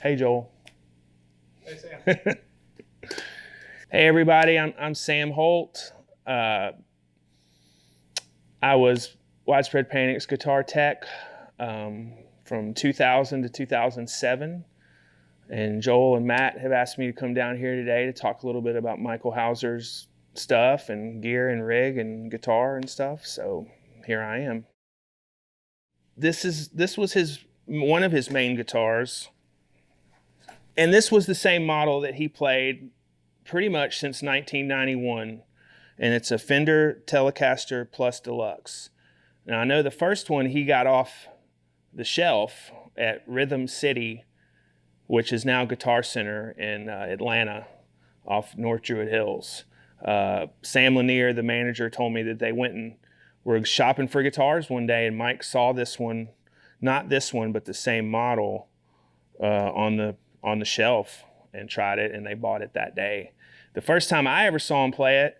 Hey, Joel. Hey, Sam. Hey, everybody. I'm Sam Holt. I was Widespread Panic's guitar tech from 2000 to 2007. And Joel and Matt have asked me to come down here today to talk a little bit about Michael Hauser's stuff and gear and rig and guitar and stuff. So here I am. This was one of his main guitars. And this was the same model that he played pretty much since 1991. And it's a Fender Telecaster Plus Deluxe. Now I know the first one he got off the shelf at Rhythm City, which is now Guitar Center in Atlanta off North Druid Hills. Sam Lanier, the manager, told me that they went and were shopping for guitars one day, and Mike saw this one, not this one, but the same model on the shelf, and tried it, and they bought it that day. The first time I ever saw him play it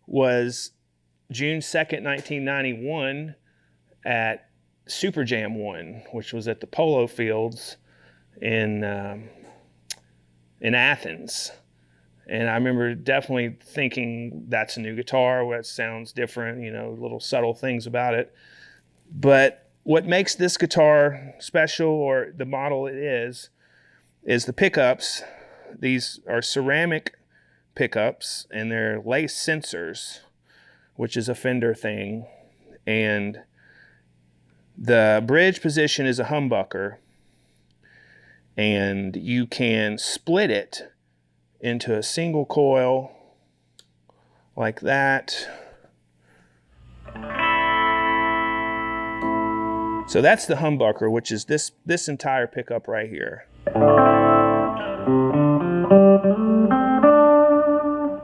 was June 2nd, 1991 at Super Jam 1, which was at the Polo Fields in Athens. And I remember definitely thinking, that's a new guitar, that sounds different, little subtle things about it. But what makes this guitar special, or the model it is the pickups. These are ceramic pickups, and they're lace sensors, which is a Fender thing. And the bridge position is a humbucker, and you can split it into a single coil like that. So that's the humbucker, which is this entire pickup right here.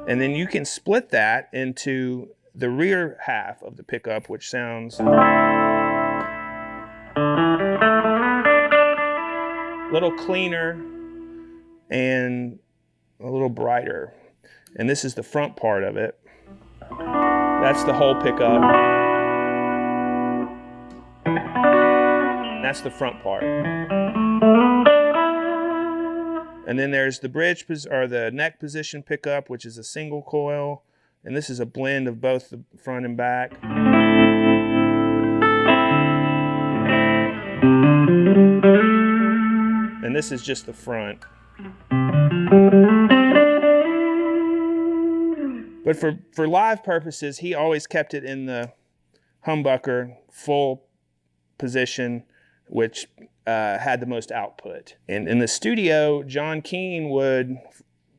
And then you can split that into the rear half of the pickup, which sounds a little cleaner and a little brighter. And this is the front part of it. That's the whole pickup. That's the front part. And then there's the bridge, or the neck position pickup, which is a single coil. And this is a blend of both the front and back. And this is just the front. But for live purposes, he always kept it in the humbucker full position, which had the most output. And in the studio, John Keane would,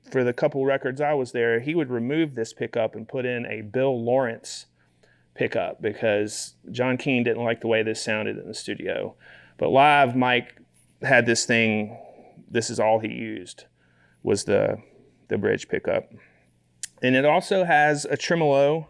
for the couple records I was there, he would remove this pickup and put in a Bill Lawrence pickup, because John Keane didn't like the way this sounded in the studio. But live, Mike had this thing, this is all he used, was the bridge pickup. And it also has a tremolo.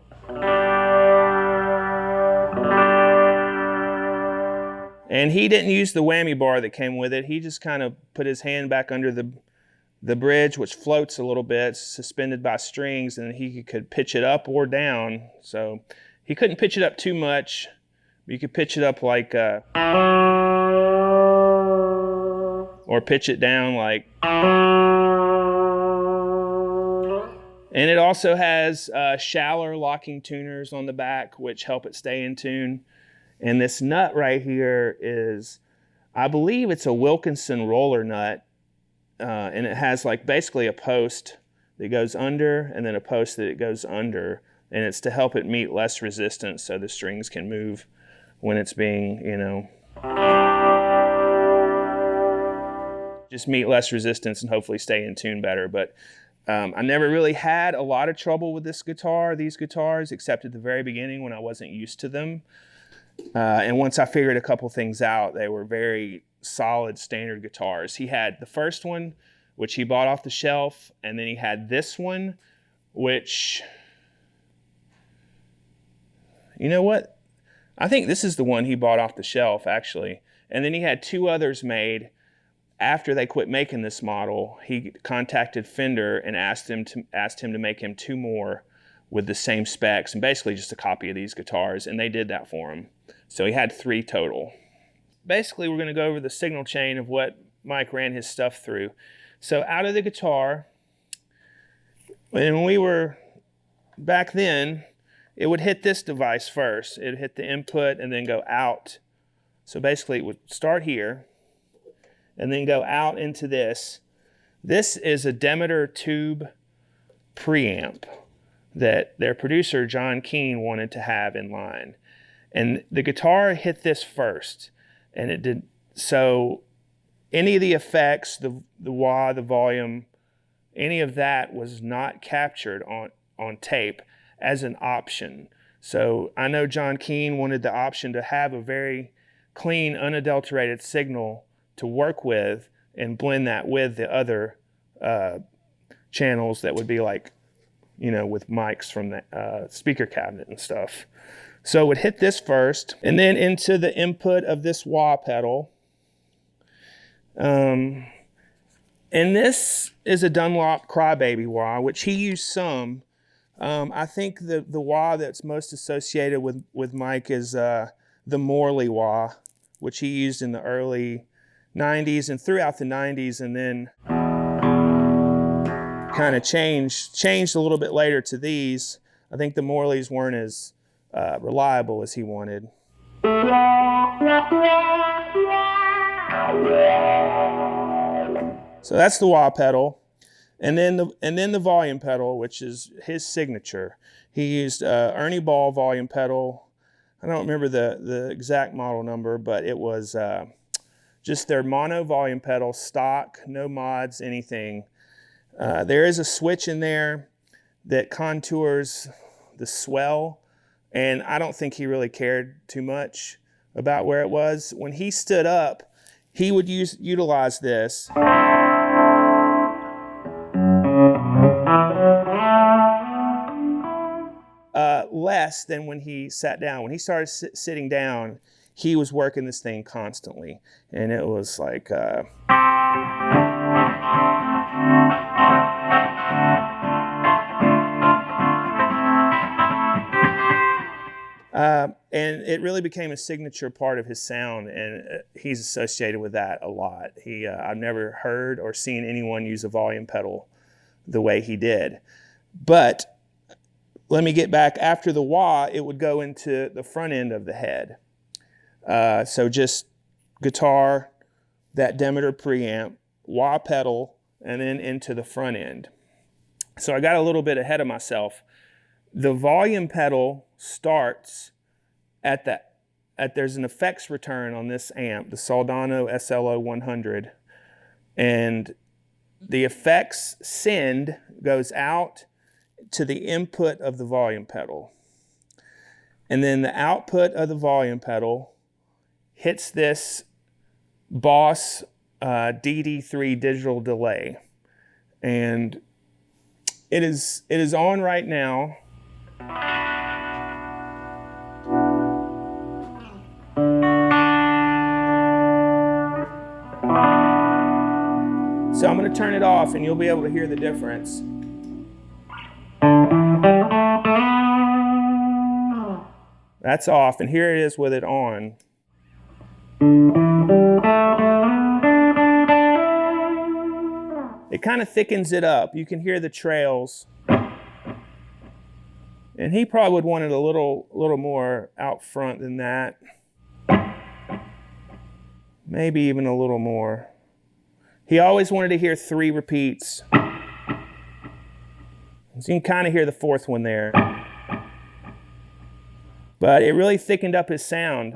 And he didn't use the whammy bar that came with it. He just kind of put his hand back under the bridge, which floats a little bit, suspended by strings, and he could pitch it up or down. So he couldn't pitch it up too much, but you could pitch it up like, or pitch it down like. And it also has shallower locking tuners on the back, which help it stay in tune. And this nut right here is, I believe it's a Wilkinson roller nut. And it has like basically a post that goes under, and then a post that it goes under. And it's to help it meet less resistance, so the strings can move when it's being, just meet less resistance and hopefully stay in tune better. But I never really had a lot of trouble with these guitars, except at the very beginning when I wasn't used to them. And once I figured a couple things out, they were very solid standard guitars. He had the first one, which he bought off the shelf, and then he had this one, which, you know what? I think this is the one he bought off the shelf, actually. And then he had two others made. After they quit making this model, he contacted Fender and asked him to make him two more with the same specs, and basically just a copy of these guitars, and they did that for him. So he had three total. Basically, we're going to go over the signal chain of what Mike ran his stuff through. So out of the guitar, when we were back then, it would hit this device first. It would hit the input and then go out. So basically it would start here and then go out into this. This is a Demeter tube preamp that their producer, John Keane, wanted to have in line. And the guitar hit this first. And it did, so any of the effects, the wah, the volume, any of that was not captured on tape as an option. So I know John Keane wanted the option to have a very clean, unadulterated signal to work with and blend that with the other channels that would be like, you know, with mics from the speaker cabinet and stuff. So it would hit this first and then into the input of this wah pedal. And this is a Dunlop Crybaby wah, which he used some. I think the wah that's most associated with Mike is the Morley wah, which he used in the early 90s and throughout the 90s, and then kind of changed a little bit later to these. I think the Morleys weren't as reliable as he wanted. So that's the wah pedal, and then the volume pedal, which is his signature. He used Ernie Ball volume pedal. I don't remember the exact model number, but it was just their mono volume pedal, stock, no mods, anything. There is a switch in there that contours the swell, and I don't think he really cared too much about where it was. When he stood up, he would utilize this. Less than when he sat down. When he started sitting down, he was working this thing constantly, and it was like and it really became a signature part of his sound, and he's associated with that a lot. I've never heard or seen anyone use a volume pedal the way he did. But let me get back. After the wah, it would go into the front end of the head. So just guitar, that Demeter preamp, wah pedal, and then into the front end. So I got a little bit ahead of myself. The volume pedal starts there's an effects return on this amp, the Soldano SLO-100, and the effects send goes out to the input of the volume pedal. And then the output of the volume pedal hits this Boss DD3 digital delay. And it is on right now. So I'm going to turn it off and you'll be able to hear the difference. That's off, and here it is with it on. It kind of thickens it up. You can hear the trails. And he probably would want it a little more out front than that. Maybe even a little more. He always wanted to hear 3 repeats. So you can kind of hear the 4th one there. But it really thickened up his sound.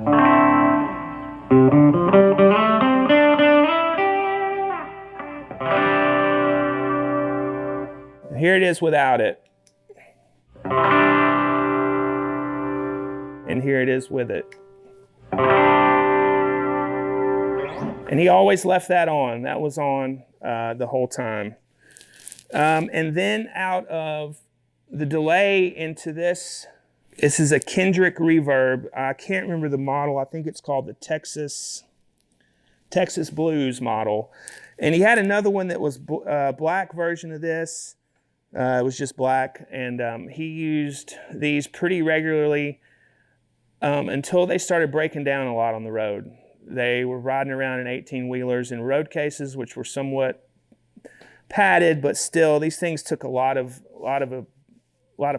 And here it is without it. And here it is with it. And he always left that on. That was on the whole time. And then out of the delay into this is a Kendrick Reverb. I can't remember the model. I think it's called the Texas Blues model. And he had another one that was a black version of this. It was just black. And he used these pretty regularly until they started breaking down a lot on the road. They were riding around in 18-wheelers in road cases, which were somewhat padded, but still, these things took a lot of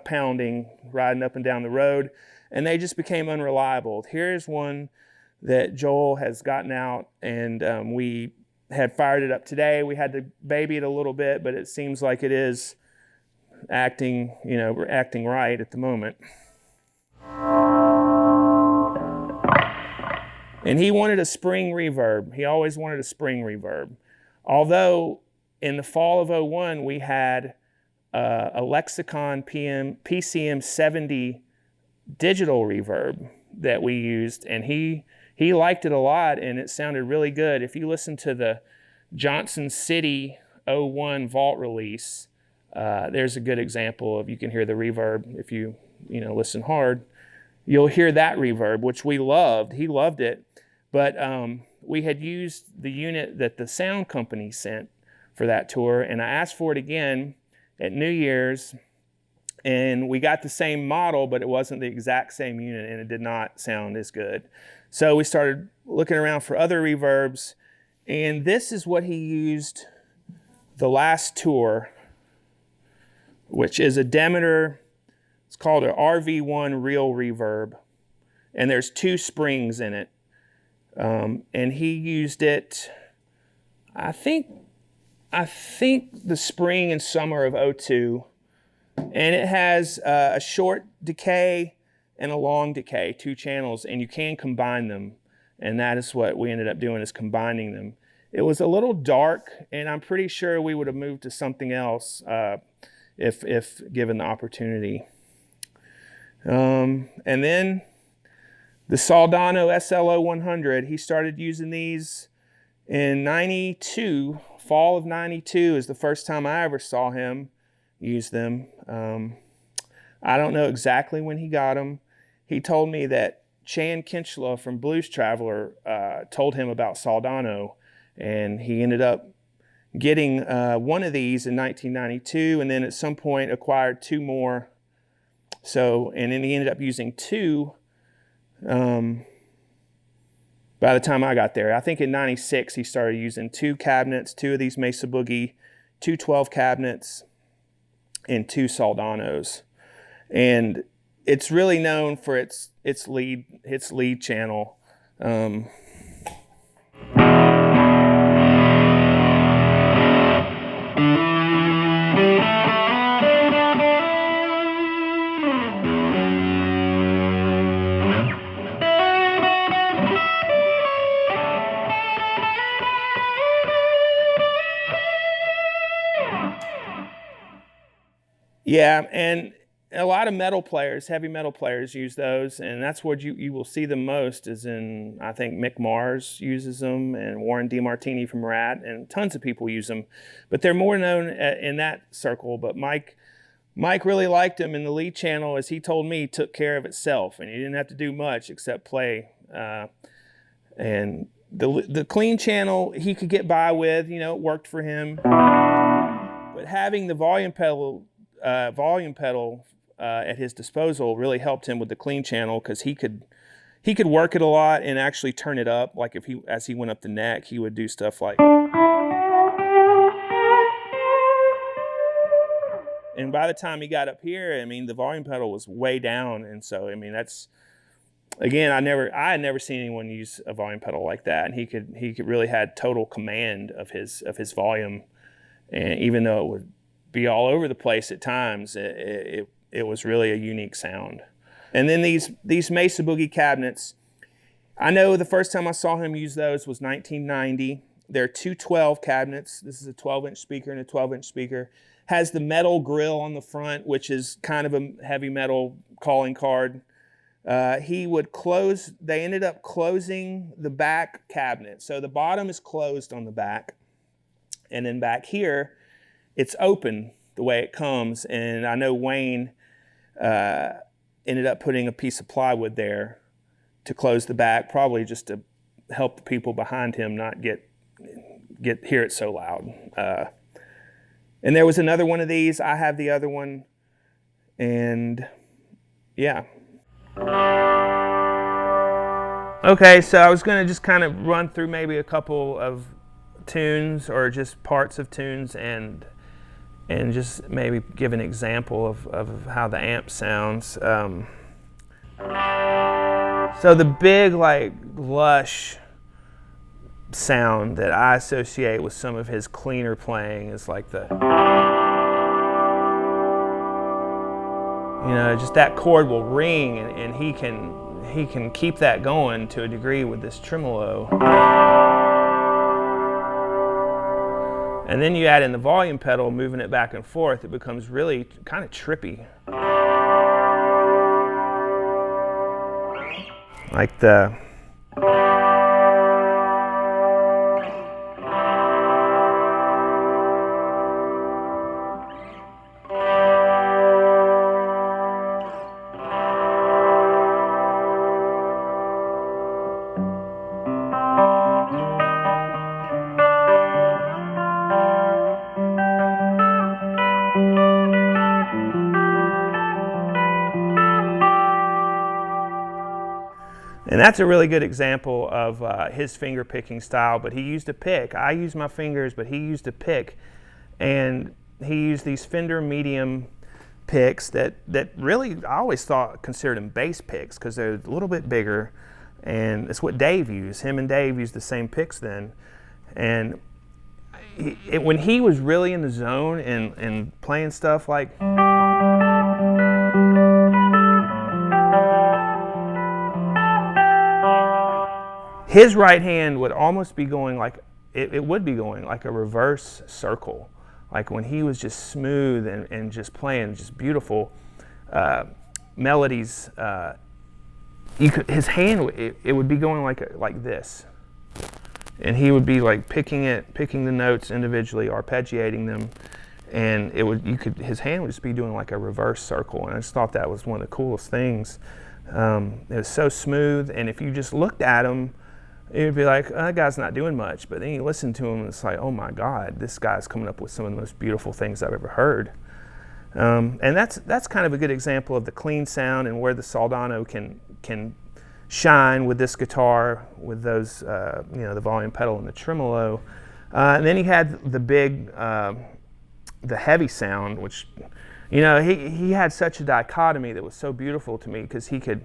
pounding riding up and down the road, and they just became unreliable. Here's one that Joel has gotten out, and we had fired it up today. We had to baby it a little bit, but it seems like it is acting, we're acting right at the moment. And he wanted a spring reverb. He always wanted a spring reverb. Although in the fall of '01, we had a Lexicon PCM 70 digital reverb that we used, and he liked it a lot, and it sounded really good. If you listen to the Johnson City '01 Vault release, there's a good example of, you can hear the reverb if you listen hard. You'll hear that reverb, which we loved. He loved it. But we had used the unit that the sound company sent for that tour, and I asked for it again at New Year's, and we got the same model, but it wasn't the exact same unit, and it did not sound as good. So we started looking around for other reverbs, and this is what he used the last tour, which is a Demeter. It's called an RV1 Real Reverb, and there's 2 springs in it. And he used it, I think the spring and summer of '02, and it has a short decay and a long decay, 2 channels, and you can combine them, and that is what we ended up doing, is combining them. It was a little dark, and I'm pretty sure we would have moved to something else if given the opportunity. And then the Soldano SLO-100, he started using these in '92. Fall of '92 is the first time I ever saw him use them. I don't know exactly when he got them. He told me that Chan Kinchla from Blues Traveler told him about Soldano, and he ended up getting one of these in 1992, and then at some point acquired 2 more. And then he ended up using 2 by the time I got there. I think in '96 he started using 2 cabinets, 2 of these Mesa Boogie, 2 12 cabinets, and 2 Soldanos. And it's really known for its lead channel. Yeah, and a lot of metal players, heavy metal players, use those, and that's what you will see them most, is in, I think Mick Mars uses them, and Warren DeMartini from Rat, and tons of people use them, but they're more known in that circle. But Mike really liked them, and the lead channel, as he told me, took care of itself, and he didn't have to do much except play. And the clean channel he could get by with, it worked for him, but having the volume pedal at his disposal really helped him with the clean channel, because he could work it a lot and actually turn it up. Like as he went up the neck, he would do stuff like, and by the time he got up here, the volume pedal was way down, and so that's, again, I had never seen anyone use a volume pedal like that, and he could really had total command of his volume, and even though it would be all over the place at times, it was really a unique sound. And then these Mesa Boogie cabinets, I know the first time I saw him use those was 1990. They're 2 12 cabinets. This is a 12-inch speaker and a 12-inch speaker. Has the metal grill on the front, which is kind of a heavy metal calling card. They ended up closing the back cabinet. So the bottom is closed on the back, and then back here, it's open the way it comes, and I know Wayne ended up putting a piece of plywood there to close the back, probably just to help the people behind him not hear it so loud. And there was another one of these. I have the other one, and yeah. Okay, so I was going to just kind of run through maybe a couple of tunes or just parts of tunes and just maybe give an example of how the amp sounds. So the big, like, lush sound that I associate with some of his cleaner playing is like the, just that chord will ring, and he can keep that going to a degree with this tremolo. And then you add in the volume pedal, moving it back and forth, it becomes really kind of trippy. Like the And that's a really good example of his finger picking style, but he used a pick. I use my fingers, but he used a pick. And he used these Fender medium picks that really, I always considered them bass picks because they're a little bit bigger. And it's what Dave used. Him and Dave used the same picks then. And when he was really in the zone and playing stuff like, his right hand would almost be going like, it would be going like a reverse circle. Like when he was just smooth and just playing just beautiful melodies, his hand, it would be going like this. And he would be like picking the notes individually, arpeggiating them, and his hand would just be doing like a reverse circle. And I just thought that was one of the coolest things. It was so smooth, and if you just looked at him, it would be like, oh, that guy's not doing much. But then you listen to him, and it's like, oh my God, this guy's coming up with some of the most beautiful things I've ever heard. And that's kind of a good example of the clean sound and where the Soldano can shine with this guitar, with those, the volume pedal and the tremolo. And then he had the big, the heavy sound, which, he had such a dichotomy that was so beautiful to me because he could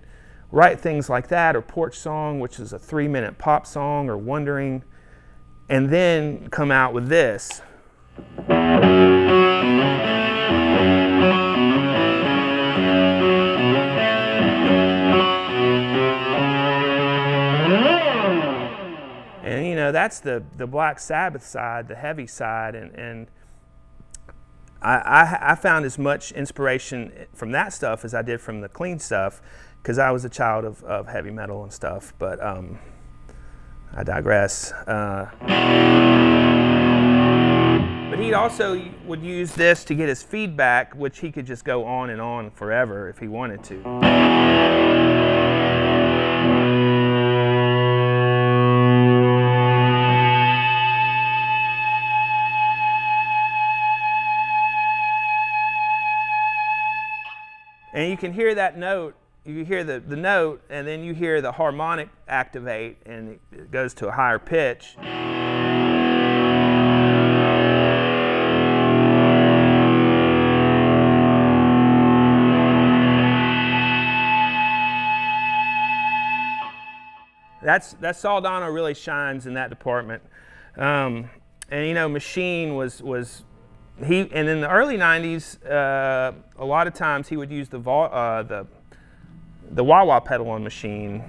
write things like that, or Porch Song, which is a 3-minute pop song, or Wondering, and then come out with this. And that's the Black Sabbath side, the heavy side, and I found as much inspiration from that stuff as I did from the clean stuff, because I was a child of heavy metal and stuff, but I digress. But he also would use this to get his feedback, which he could just go on and on forever if he wanted to. And you can hear that note. You hear the note, and then you hear the harmonic activate, and it goes to a higher pitch. That Soldano really shines in that department. And Machine was he, and in the early '90s, a lot of times he would use the wah-wah pedal on Machine.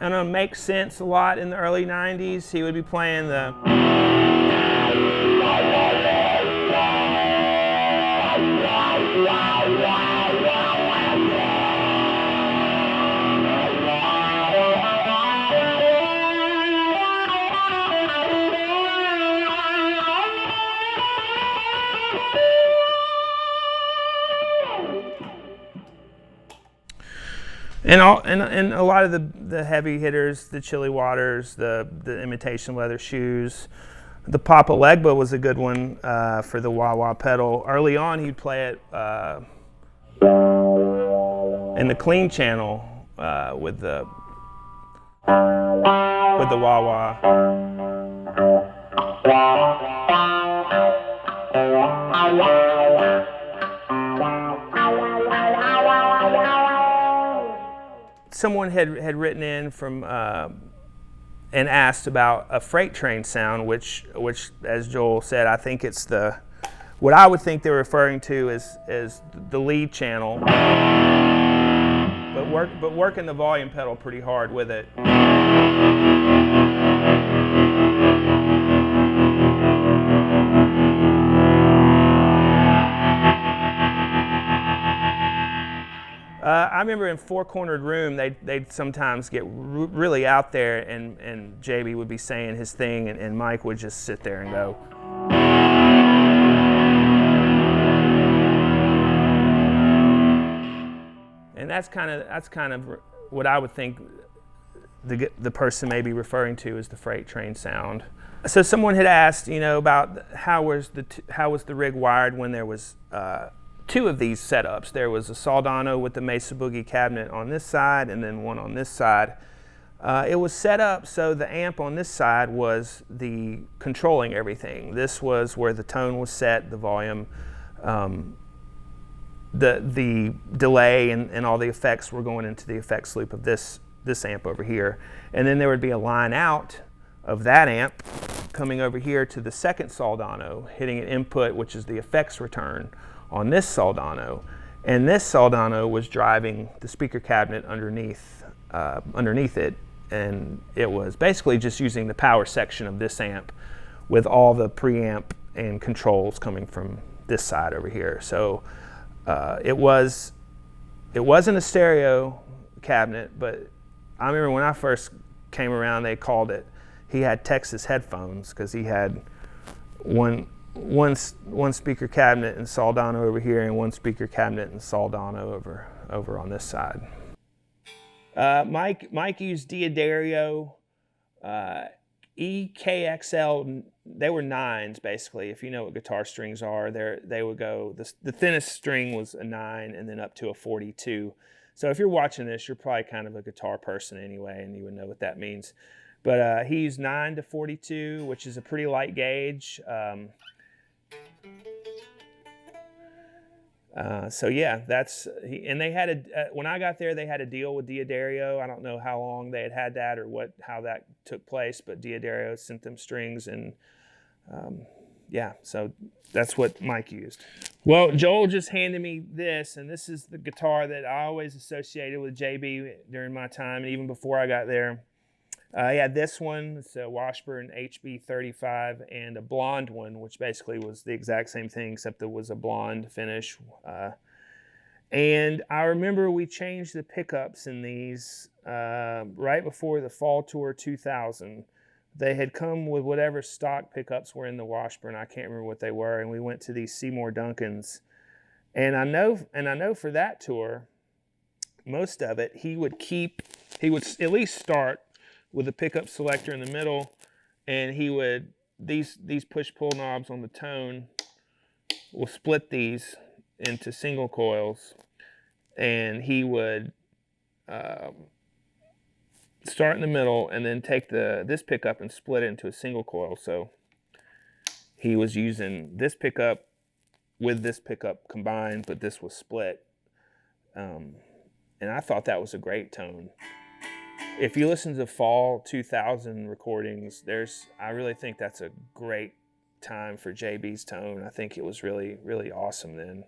And on Make Sense a lot in the early '90s, he would be playing the. And a lot of the heavy hitters, the Chili Waters, the imitation leather shoes. The Papa Legba was a good one for the wah-wah pedal. Early on, he'd play it in the clean channel with the wah-wah. Someone had written in from and asked about a freight train sound, which, as Joel said, I think it's what I would think they're referring to as the lead channel, but working the volume pedal pretty hard with it. I remember in Four Cornered Room, they'd sometimes get really out there, and JB would be saying his thing, and Mike would just sit there and go. And that's kind of what I would think the person may be referring to as the freight train sound. So someone had asked, about how was the rig wired when there was two of these setups. There was a Soldano with the Mesa Boogie cabinet on this side and then one on this side. It was set up so the amp on this side was the controlling everything. This was where the tone was set, the volume, the delay and all the effects were going into the effects loop of this amp over here. And then there would be a line out of that amp coming over here to the second Soldano, hitting an input, which is the effects return on this Soldano, and this Soldano was driving the speaker cabinet underneath it, and it was basically just using the power section of this amp with all the preamp and controls coming from this side over here. So it wasn't a stereo cabinet, but I remember when I first came around, they called it, he had Texas headphones, because he had one speaker cabinet in Soldano over here and one speaker cabinet in Soldano over on this side. Mike used D'Addario EKXL. They were 9s basically. If you know what guitar strings are, they would go. The thinnest string was a 9 and then up to a 42. So if you're watching this, you're probably kind of a guitar person anyway, and you would know what that means. But he used 9 to 42, which is a pretty light gauge. So yeah, and they had when I got there, they had a deal with D'Addario. I don't know how long they had that or how that took place, but D'Addario sent them strings, and yeah, so that's what Mike used. Well, Joel just handed me this, and this is the guitar that I always associated with JB during my time, and even before I got there. He had this one, it's a Washburn HB35, and a blonde one, which basically was the exact same thing, except it was a blonde finish. And I remember we changed the pickups in these right before the Fall Tour 2000. They had come with whatever stock pickups were in the Washburn. I can't remember what they were, and we went to these Seymour Duncans. And I know for that tour, most of it, he would at least start with a pickup selector in the middle, and he would, these push-pull knobs on the tone, will split these into single coils, and he would start in the middle and then take this pickup and split it into a single coil. So he was using this pickup with this pickup combined, but this was split. And I thought that was a great tone. If you listen to Fall 2000 recordings, I really think that's a great time for JB's tone. I think it was really, really awesome then.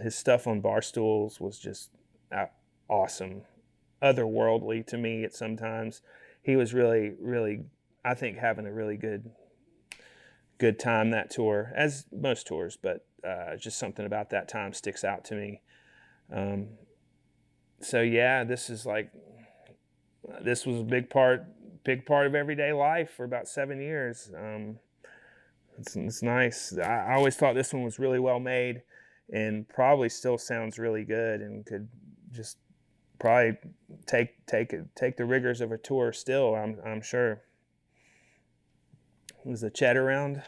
His stuff on Barstools was just awesome. Otherworldly to me at sometimes. He was really, really, I think, having a really good time that tour, as most tours, but just something about that time sticks out to me. So yeah, this was a big part of everyday life for about 7 years. It's nice. I always thought this one was really well made, and probably still sounds really good and could just probably take the rigors of a tour still, I'm sure. Is the Chet around?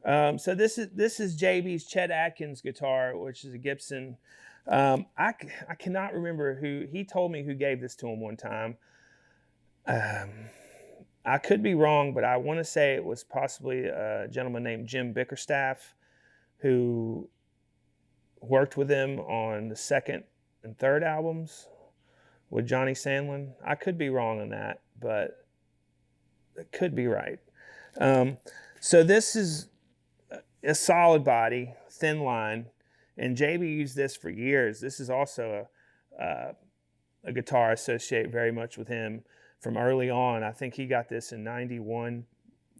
So this is JB's Chet Atkins guitar, which is a Gibson. I cannot remember who, he told me who gave this to him one time. I could be wrong, but I want to say it was possibly a gentleman named Jim Bickerstaff who worked with him on the second and third albums with Johnny Sandlin. I could be wrong on that, but it could be right. So this is a solid body, thin line, and JB used this for years. This is also a guitar I associate very much with him from early on. I think he got this in '91.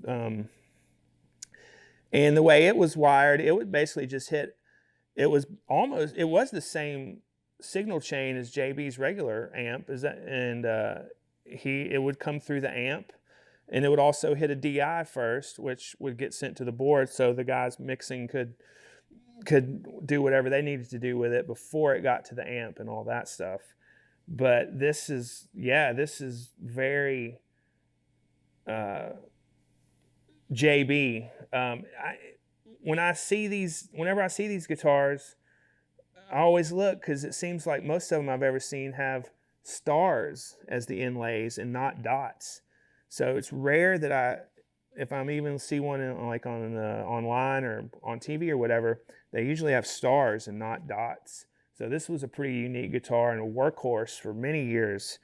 And the way it was wired, it would basically just hit, it was the same signal chain as JB's regular amp, it would come through the amp, and it would also hit a DI first, which would get sent to the board so the guys mixing could do whatever they needed to do with it before it got to the amp and all that stuff. But this is very JB. Whenever I see these guitars, I always look, because it seems like most of them I've ever seen have stars as the inlays and not dots. So it's rare that if I'm even see one online or on TV or whatever, they usually have stars and not dots. So this was a pretty unique guitar and a workhorse for many years.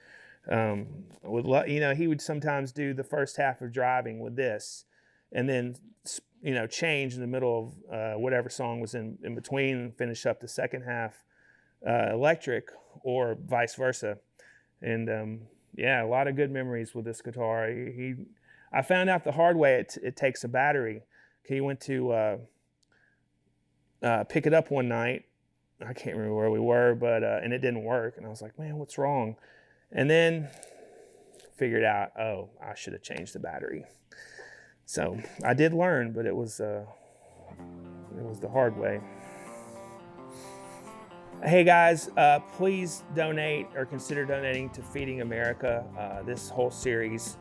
He would sometimes do the first half of driving with this, and then change in the middle of whatever song was in between and finish up the second half electric, or vice versa. And a lot of good memories with this guitar. I found out the hard way it takes a battery. He went to pick it up one night. I can't remember where we were, but and it didn't work. And I was like, man, what's wrong? And then figured out, oh, I should have changed the battery. So I did learn, but it was the hard way. Hey guys, please donate or consider donating to Feeding America. This whole series,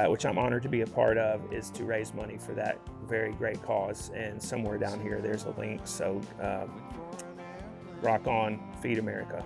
which I'm honored to be a part of, is to raise money for that very great cause. And somewhere down here, there's a link. So rock on, Feed America.